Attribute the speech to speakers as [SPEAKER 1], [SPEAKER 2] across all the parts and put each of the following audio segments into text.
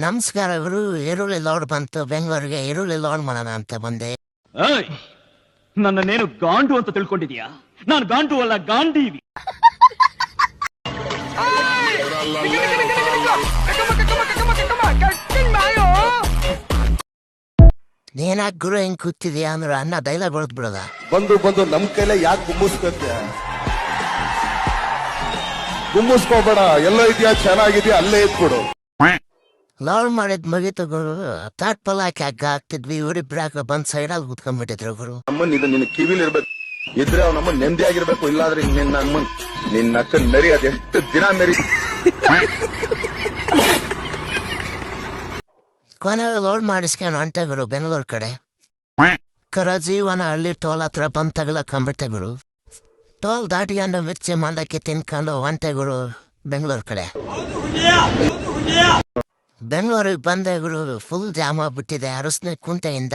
[SPEAKER 1] ನಮಸ್ಕಾರ ಗುರು. ಈರುಳ್ಳಿ ಲೋಡ್ ಬಂತು ಬೆಂಗಳೂರಿಗೆ. ಈರುಳ್ಳಿ ಲೋಡ್ ಮಾಡೋಣ ಅಂತ ಬಂದೆ.
[SPEAKER 2] ನನ್ನನ್ನೇನು ಗಾಂಡು ಅಂತ ತಿಳ್ಕೊಂಡಿದ್ಯಾ? ನಾನು ಗಾಂಡು ಅಲ್ಲ, ಗಾಂಡೀವಿ.
[SPEAKER 1] ಏನಾಗ್ ಗುರು ಹೆಂಗ್ ಕೂತಿದ್ಯಾ ಅಂದ್ರೆ ಅನ್ನ ಡೈಲಾಗ್ ಹೊಡೆದ್ ಬಿಡೋದ.
[SPEAKER 3] ಬಂದು ನಮ್ ಕೈಲೇ ಯಾಕೆ ಗುಮ್ಮಿಸ್ಕೋಬೇಡ. ಎಲ್ಲೋ ಇದೆಯಾ, ಚೆನ್ನಾಗಿದ್ಯಾ, ಅಲ್ಲೇ ಇದ್ಬಿಡು.
[SPEAKER 1] ಲೋಡ್ ಮಾಡಿದ್ ಮುಗಿತು ಗುರು. ತಾಟ್ ಪಲಾಕಿ ಹಗ್ಗ ಹಾಕ್ತಿದ್ವಿ. ಇವರಿಬ್ರಾಕ ಬಂದ್ ಸೈಡಲ್ಲಿ ಕೂತ್ಕೊಂಡ್ಬಿಟ್ಟಿದ್ರು ಗುರು.
[SPEAKER 3] ನಮ್ಮನ್ ಇದು ನಿನ್ನ ಕಿವಿಲಿ ಇರ್ಬೇಕು. ಇದ್ರೆ ಅವ್ ನಮ್ಮನ್ ನೆಮ್ಮದಿ ಆಗಿರ್ಬೇಕು. ಇಲ್ಲಾದ್ರೆ ನಿನ್ನ ಅಕ್ಕ ಮೆರಿ ಅದೆಷ್ಟು ದಿನ ಮೆರಿ.
[SPEAKER 1] ಕೊನೆಗೆ ಲೋಡ್ ಮಾಡಿಸ್ಕೊಂಡು ಹೊಂಟೆ ಗುರು ಬೆಂಗಳೂರು ಕಡೆ. ಕರಜೀವನ ಹಳ್ಳಿ ಟೋಲ್ ಹತ್ರ ಬಂದ್ ತಗಲಕೊಂಡ್ಬಿಟ್ಟೆ ಗುರು. ಟೋಲ್ ದಾಟಿಕೊಂಡು ಮಿರ್ಚಿ ಮಂಡಕ್ಕಿ ತಿನ್ಕೊಂಡು ಹೊಂಟೆ ಗುರು ಬೆಂಗಳೂರು ಕಡೆ. ಬೆಂಗಳೂರಿಗೆ ಬಂದೆ ಗುರು. ಫುಲ್ ಜಾಮ್ ಆಗ್ಬಿಟ್ಟಿದೆ ಅರಸನೆ ಕುಂಟೆಯಿಂದ.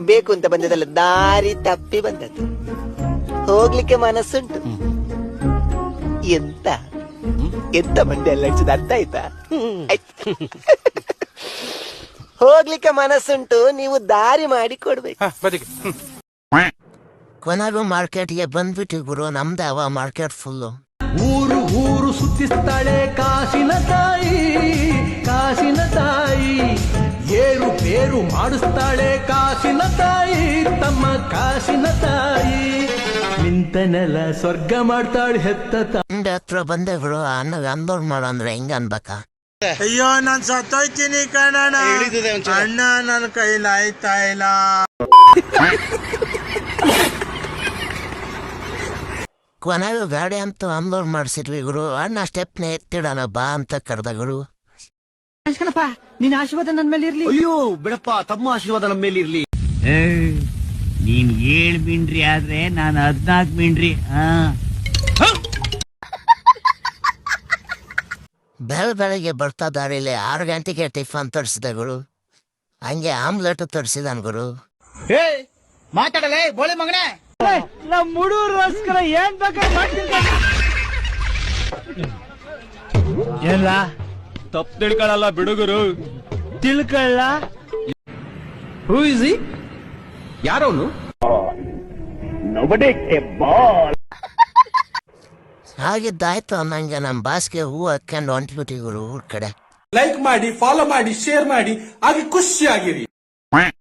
[SPEAKER 4] ಬೇಕು ಅಂತ ಬಂದದಲ್ಲ, ದಾರಿ ತಪ್ಪಿ ಬಂದದ್ದು. ಹೋಗ್ಲಿಕ್ಕೆ ಮನಸ್ಸುಂಟು. ಎಂತ ಎಂತ ಮಂದಿ ಎಲ್ಲ ಅರ್ಥ ಆಯ್ತಾ? ಹೋಗ್ಲಿಕ್ಕೆ ಮನಸ್ಸುಂಟು, ನೀವು ದಾರಿ ಮಾಡಿ ಕೊಡ್ಬೇಕು.
[SPEAKER 1] ಕೊನೆಗೂ ಮಾರ್ಕೆಟ್ಗೆ ಬಂದ್ಬಿಟ್ಟು ಗುರು. ನಮ್ದೇ ಅವ ಮಾರ್ಕೆಟ್ ಫುಲ್ಲು.
[SPEAKER 5] ಊರು ಊರು ಸುತ್ತಿಸ್ತಾಳೆ ಕಾಸಿನ ತಾಯಿ, ಕಾಸಿನ ತಾಯಿ. ಏರು ಬೇರು ಮಾಡಿಸ್ತಾಳೆ ಕಾಸಿನ ತಾಯಿ, ತಮ್ಮ ಕಾಸಿನ ತಾಯಿ. ನಿಂತನೆಲ್ಲ ಸ್ವರ್ಗ ಮಾಡ್ತಾಳೆ ಹೆತ್ತ ತಾಯಿ.
[SPEAKER 1] ಹತ್ರ ಬಂದೆ ಗುರು. ಅಣ್ಣಗೆ ಅನ್ಲೋಡ್ ಮಾಡೋ ಅಂದ್ರೆ ಹೆಂಗ ಅನ್ಬೇಕ?
[SPEAKER 6] ಅಯ್ಯೋ ನಾನ್ ಸತ್ತೋಯ್ತೀನಿ ಕಣಣ್ಣ. ಅಣ್ಣ ನನ್ನ ಕೈಲಿ ಆಯ್ತಾ ಇಲ್ಲ.
[SPEAKER 1] ಕೊನೆಗೂ ಗಾಡಿ ಅಂತ ಅನ್ಲೋಡ್ ಮಾಡಿಸಿದ್ವಿ ಗುರು. ಅಣ್ಣ ಸ್ಟೆಪ್ನ ಎತ್ತಿಡೋಣ ಬಾ ಅಂತ ಕರೆದ ಗುರು.
[SPEAKER 7] ನಿನ್ ಆಶೀರ್ವಾದ ನನ್ ಮೇಲೆ ಇರ್ಲಿ.
[SPEAKER 2] ಅಯ್ಯೋ ಬಿಡಪ್ಪ, ತಮ್ಮ ಆಶೀರ್ವಾದ ನಮ್ಮ ಮೇಲೆ ಇರ್ಲಿ. ನೀನ್ 7 ಮಿಂಡ್ರಿ ಆದ್ರೆ ನಾನು 14 ಮಿಂಡ್ರಿ.
[SPEAKER 1] ಬೆಳಗ್ಗೆ ಬರ್ತಾ ದಾರಿಲಿ 6 ಗಂಟೆಗೆ ಟಿಫನ್ ತರಿಸಿದೆ ಗುರು. ಹಂಗೆ ಆಮ್ಲೆಟ್ ತರಿಸಿದಾನ್ ಗುರು.
[SPEAKER 7] ಮಾತಾಡಲೇ ಬೋಳೆ ಮಗನೇ.
[SPEAKER 2] ನಮ್ ಹುಡುಗರೋಸ್ಕರ ಏನ್ ಬೇಕಾದ್ರೆ ಮಾಡ್ತೀನಿ. ಎಲ್ಲ ತಪ್ಪು ತಿಳ್ಕೊಳ್ಳಲ್ಲ ಬಿಡುಗರು, ತಿಳ್ಕೊಳ್ಳ.
[SPEAKER 5] Who is he? ಯಾರವನು?
[SPEAKER 1] ಹಾಗಿದ್ದಾಯ್ತು ಅನ್ನಂಗೆ ನಮ್ಮ ಬಾಸ್ಗೆ ಹೂ ಹಾಕೊಂಡು ಹೊಂಟ್ಬಿಟ್ಟಿ ಗುರು ಊರ್ ಕಡೆ.
[SPEAKER 6] ಲೈಕ್ ಮಾಡಿ, ಫಾಲೋ ಮಾಡಿ, ಶೇರ್ ಮಾಡಿ, ಹಾಗೆ ಖುಷಿಯಾಗಿರಿ.